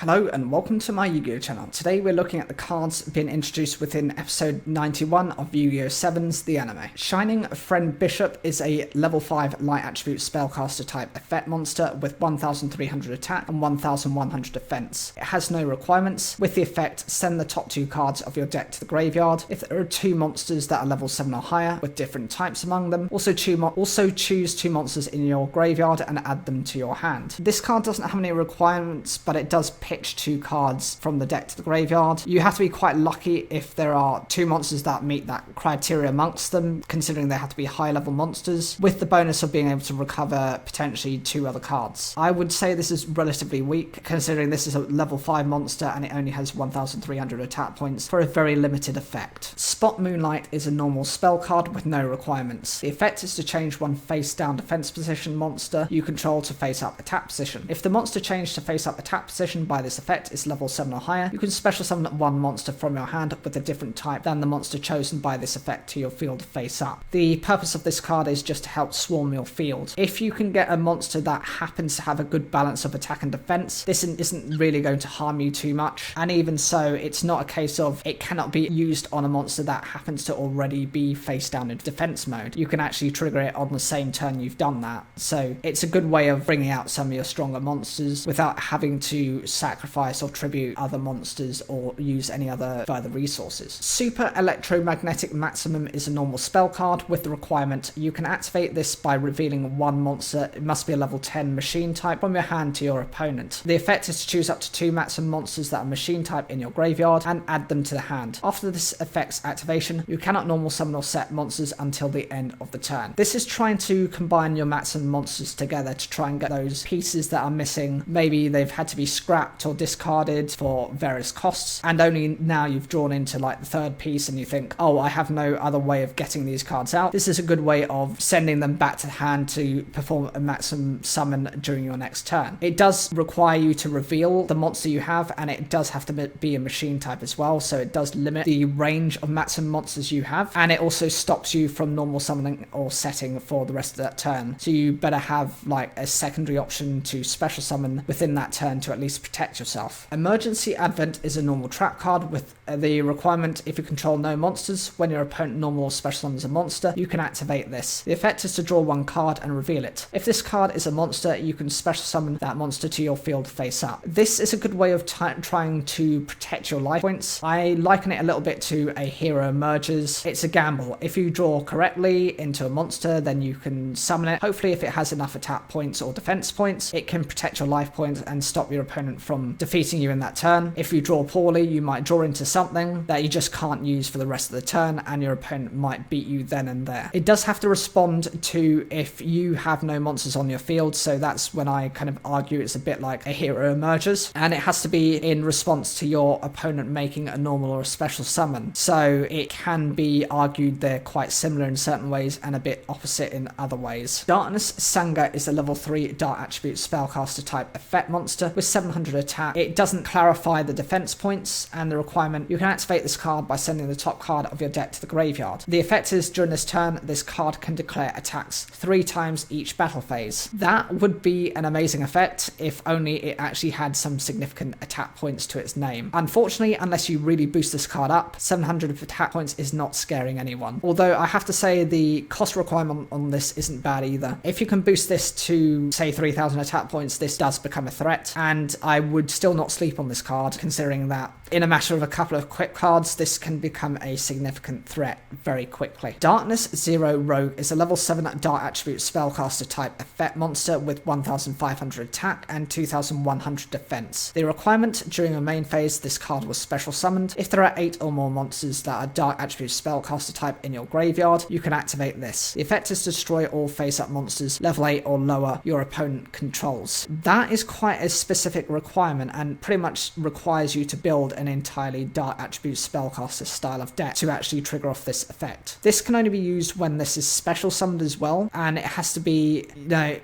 Hello and welcome to my Yu-Gi-Oh channel. Today we're looking at the cards being introduced within episode 91 of Yu-Gi-Oh! 7's The Anime. Shining Friend Bishop is a level 5 light attribute spellcaster type effect monster with 1300 attack and 1100 defense. It has no requirements. With the effect, send the top 2 cards of your deck to the graveyard. If there are 2 monsters that are level 7 or higher with different types among them, also choose 2 monsters in your graveyard and add them to your hand. This card doesn't have any requirements, but it does pitch 2 cards from the deck to the graveyard. You have to be quite lucky if there are 2 monsters that meet that criteria amongst them, considering they have to be high level monsters, with the bonus of being able to recover potentially 2 other cards. I would say this is relatively weak, considering this is a level 5 monster and it only has 1300 attack points for a very limited effect. Spot Moonlight is a normal spell card with no requirements. The effect is to change one face down defense position monster you control to face up attack position. If the monster changed to face up attack position by this effect is level 7 or higher, you can special summon 1 monster from your hand with a different type than the monster chosen by this effect to your field face up. The purpose of this card is just to help swarm your field. If you can get a monster that happens to have a good balance of attack and defense, this isn't really going to harm you too much, and even so, it's not a case of it cannot be used on a monster that happens to already be face down in defense mode. You can actually trigger it on the same turn you've done that, so it's a good way of bringing out some of your stronger monsters without having to sacrifice or tribute other monsters or use any other further resources. Super Electromagnetic Maximum is a normal spell card with the requirement you can activate this by revealing 1 monster, it must be a level 10 machine type, from your hand to your opponent. The effect is to choose up to 2 maximum monsters that are machine type in your graveyard and add them to the hand. After this effect's activation, you cannot normal summon or set monsters until the end of the turn. This is trying to combine your maximum monsters together to try and get those pieces that are missing. Maybe they've had to be scrapped or discarded for various costs, and only now you've drawn into like the 3rd piece and you think, oh, I have no other way of getting these cards out. This is a good way of sending them back to the hand to perform a maximum summon during your next turn. It does require you to reveal the monster you have, and it does have to be a machine type as well, so it does limit the range of maximum monsters you have, and it also stops you from normal summoning or setting for the rest of that turn, so you better have like a secondary option to special summon within that turn to at least protect yourself. Emergency Advent is a normal trap card with the requirement if you control no monsters, when your opponent normal or special summons a monster, you can activate this. The effect is to draw 1 card and reveal it. If this card is a monster, you can special summon that monster to your field face up. This is a good way of trying to protect your life points. I liken it a little bit to a hero emerges. It's a gamble. If you draw correctly into a monster, then you can summon it. Hopefully, if it has enough attack points or defense points, it can protect your life points and stop your opponent from defeating you in that turn. If you draw poorly, you might draw into something that you just can't use for the rest of the turn, and your opponent might beat you then and there. It does have to respond to if you have no monsters on your field, so that's when I kind of argue it's a bit like a hero emerges, and it has to be in response to your opponent making a normal or a special summon. So it can be argued they're quite similar in certain ways and a bit opposite in other ways. Darkness Sanga is a level 3 dark attribute spellcaster type effect monster with 700 attack. It doesn't clarify the defense points and the requirement. You can activate this card by sending the top card of your deck to the graveyard. The effect is during this turn, this card can declare attacks 3 times each battle phase. That would be an amazing effect if only it actually had some significant attack points to its name. Unfortunately, unless you really boost this card up, 700 attack points is not scaring anyone. Although I have to say the cost requirement on this isn't bad either. If you can boost this to say 3000 attack points, this does become a threat, and I would still not sleep on this card, considering that in a matter of a couple of quick cards, this can become a significant threat very quickly. Darkness Zero Rogue is a level 7 dark attribute spellcaster type effect monster with 1500 attack and 2100 defense. The requirement during your main phase, this card was special summoned. If there are 8 or more monsters that are dark attribute spellcaster type in your graveyard, you can activate this. The effect is to destroy all face up monsters level 8 or lower your opponent controls. That is quite a specific requirement and pretty much requires you to build an entirely dark attribute spellcaster style of deck to actually trigger off this effect. This can only be used when this is special summoned as well, and it has to be,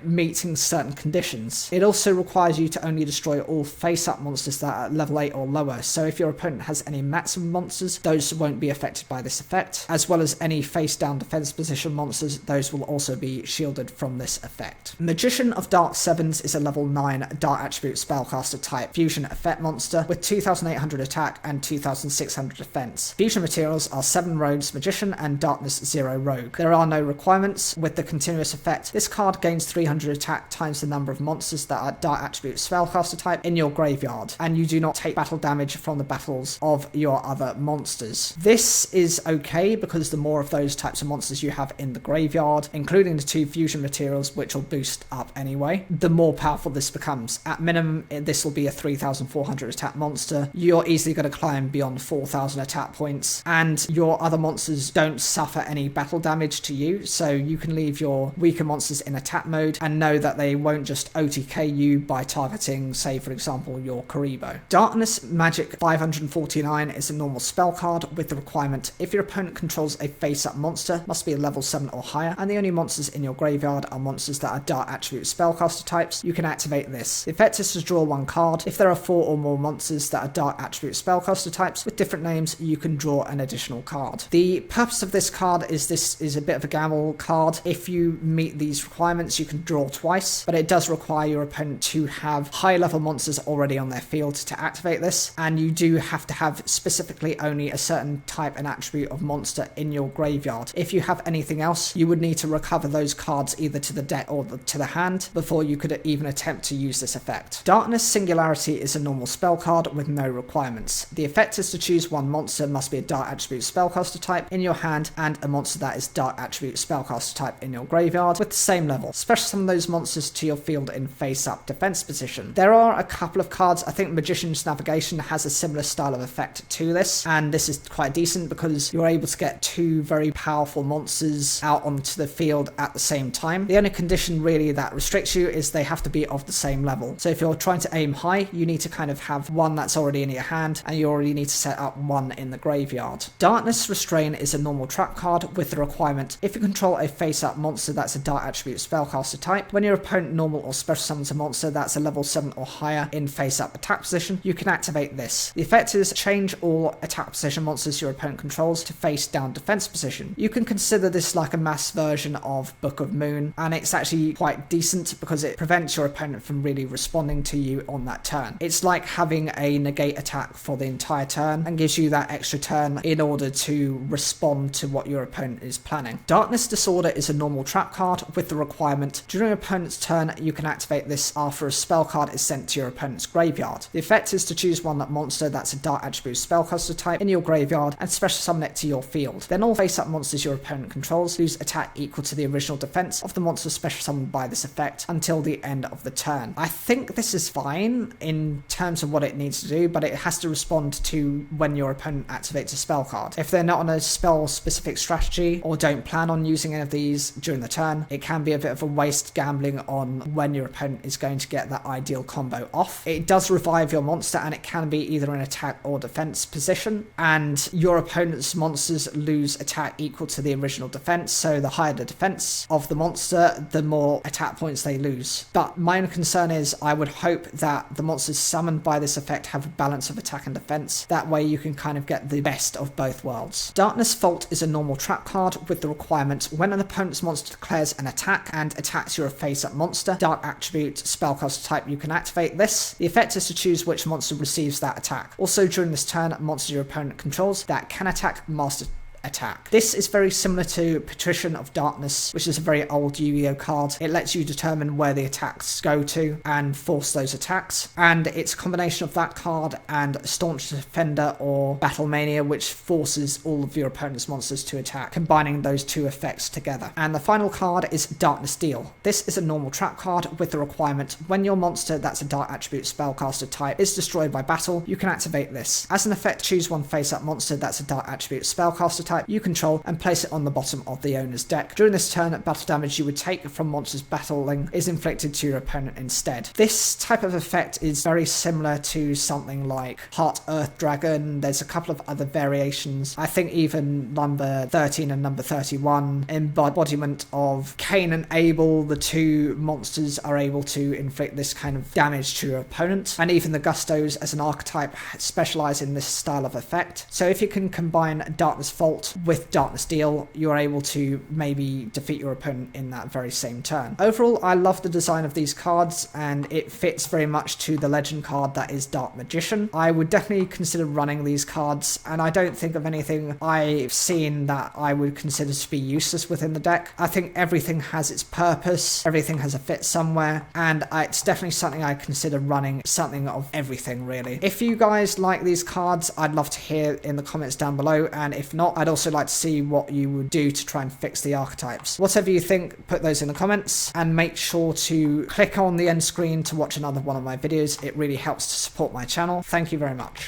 meeting certain conditions. It also requires you to only destroy all face up monsters that are level 8 or lower, so if your opponent has any maximum monsters, those won't be affected by this effect, as well as any face down defense position monsters, those will also be shielded from this effect. Magician of Dark Sevens is a level 9 dark attribute spellcaster type fusion effect monster with 2800 attack and 2600 defense. Fusion materials are 7 rogues magician and darkness 0 rogue. There are no requirements. With the continuous effect, this card gains 300 attack times the number of monsters that are dark attribute spellcaster type in your graveyard, and you do not take battle damage from the battles of your other monsters. This is okay because the more of those types of monsters you have in the graveyard, including the 2 fusion materials which will boost up anyway, the more powerful this becomes. At minimum, this will be a 3400 attack monster. You're easily going to climb beyond 4000 attack points, and your other monsters don't suffer any battle damage to you, so you can leave your weaker monsters in attack mode and know that they won't just OTK you by targeting, say for example, your Karibo. Darkness Magic 549 is a normal spell card with the requirement if your opponent controls a face-up monster, must be a level 7 or higher, and the only monsters in your graveyard are monsters that are dark attribute spellcaster types, you can activate this. The effect is to draw 1 card. If there are 4 or more monsters that are dark attribute spellcaster types with different names, you can draw an additional card. The purpose of this card is a bit of a gamble card. If you meet these requirements, you can draw twice, but it does require your opponent to have high level monsters already on their field to activate this, and you do have to have specifically only a certain type and attribute of monster in your graveyard. If you have anything else, you would need to recover those cards either to the deck or to the hand before you could even attempt to use this effect. Darkness Singularity is a normal spell card with no requirements. The effect is to choose 1 monster, must be a dark attribute spellcaster type in your hand, and a monster that is dark attribute spellcaster type in your graveyard with the same level. Special summon those monsters to your field in face-up defense position. There are a couple of cards. I think Magician's Navigation has a similar style of effect to this, and this is quite decent because you're able to get 2 very powerful monsters out onto the field at the same time. The only condition really that restricts you is they have to be of the same level. So if you're trying to aim high, you need to kind of have 1 that's already in your hand, and you already need to set up 1 in the graveyard. Darkness Restrain is a normal trap card with the requirement if you control a face-up monster that's a dark attribute spellcaster type, when your opponent normal or special summons a monster that's a level 7 or higher in face-up attack position, you can activate this. The effect is change all attack position monsters your opponent controls to face-down defense position. You can consider this like a mass version of Book of Moon, and it's actually quite decent because it prevents your opponent from really responding to you on that turn. It's like having a negate attack for the entire turn and gives you that extra turn in order to respond to what your opponent is planning. Darkness Disorder is a normal trap card with the requirement during your opponent's turn you can activate this after a spell card is sent to your opponent's graveyard. The effect is to choose 1 monster that's a dark attribute spellcaster type in your graveyard and special summon it to your field. Then all face-up monsters your opponent controls lose attack equal to the original defense of the monster special summoned by this effect until the end of the turn. I think this is fine in terms of what it needs to do, but it has to respond to when your opponent activates a spell card. If they're not on a spell specific strategy or don't plan on using any of these during the turn, it can be a bit of a waste gambling on when your opponent is going to get that ideal combo off. It does revive your monster, and it can be either in attack or defense position, and your opponent's monsters lose attack equal to the original defense, so the higher the defense of the monster, the more attack points they lose. But my own concern is I would hope that the monsters summoned by this effect have a balance of attack and defense. That way you can kind of get the best of both worlds. Darkness Fault is a normal trap card with the requirement when an opponent's monster declares an attack and attacks your face-up monster, dark attribute spellcaster type, you can activate this. The effect is to choose which monster receives that attack. Also during this turn, monsters your opponent controls that can attack master attack. This is very similar to Patrician of Darkness, which is a very old Yu-Gi-Oh card. It lets you determine where the attacks go to and force those attacks, and it's a combination of that card and Staunch Defender or Battle Mania, which forces all of your opponent's monsters to attack, combining those 2 effects together. And the final card is Darkness Deal. This is a normal trap card with the requirement when your monster that's a dark attribute spellcaster type is destroyed by battle, you can activate this. As an effect, choose 1 face-up monster that's a dark attribute spellcaster type you control and place it on the bottom of the owner's deck. During this turn, battle damage you would take from monsters battling is inflicted to your opponent instead. This type of effect is very similar to something like Heart Earth Dragon. There's a couple of other variations. I think even number 13 and number 31, embodiment of Cain and Abel, the 2 monsters are able to inflict this kind of damage to your opponent. And even the Gustos as an archetype specialize in this style of effect. So if you can combine Darkness Fault Bolt with Darkness Deal, you're able to maybe defeat your opponent in that very same turn. Overall, I love the design of these cards, and it fits very much to the legend card that is Dark Magician. I would definitely consider running these cards, and I don't think of anything I've seen that I would consider to be useless within the deck. I think everything has its purpose, everything has a fit somewhere, and it's definitely something I consider running, something of everything really. If you guys like these cards, I'd love to hear in the comments down below, and if not, I'd also like to see what you would do to try and fix the archetypes. Whatever you think, put those in the comments, and make sure to click on the end screen to watch another one of my videos. It really helps to support my channel. Thank you very much.